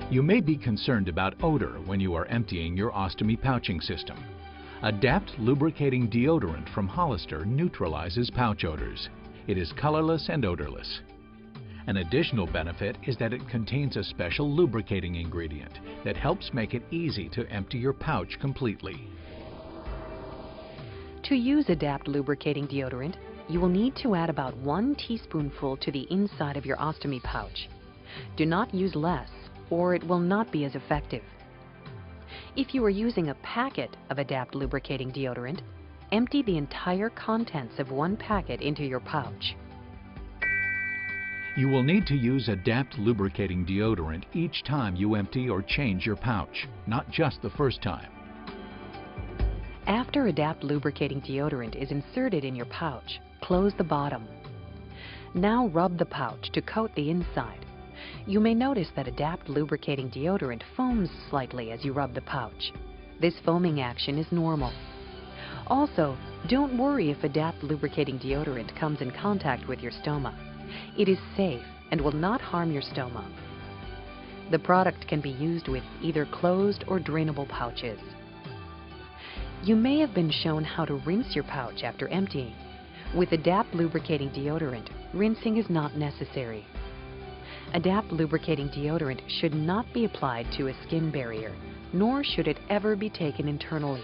You may be concerned about odor when you are emptying your ostomy pouching system. Adapt Lubricating Deodorant from Hollister neutralizes pouch odors. It is colorless and odorless. An additional benefit is that it contains a special lubricating ingredient that helps make it easy to empty your pouch completely. To use Adapt Lubricating Deodorant, you will need to add about 1 teaspoonful to the inside of your ostomy pouch. Do not use less, or it will not be as effective. If you are using a packet of Adapt Lubricating Deodorant, empty the entire contents of 1 packet into your pouch. You will need to use Adapt Lubricating Deodorant each time you empty or change your pouch, not just the first time. After Adapt Lubricating Deodorant is inserted in your pouch, close the bottom. Now rub the pouch to coat the inside. You may notice that Adapt Lubricating Deodorant foams slightly as you rub the pouch. This foaming action is normal. Also, don't worry if Adapt Lubricating Deodorant comes in contact with your stoma. It is safe and will not harm your stoma. The product can be used with either closed or drainable pouches. You may have been shown how to rinse your pouch after emptying. With Adapt Lubricating Deodorant, rinsing is not necessary. Adapt Lubricating Deodorant should not be applied to a skin barrier, nor should it ever be taken internally.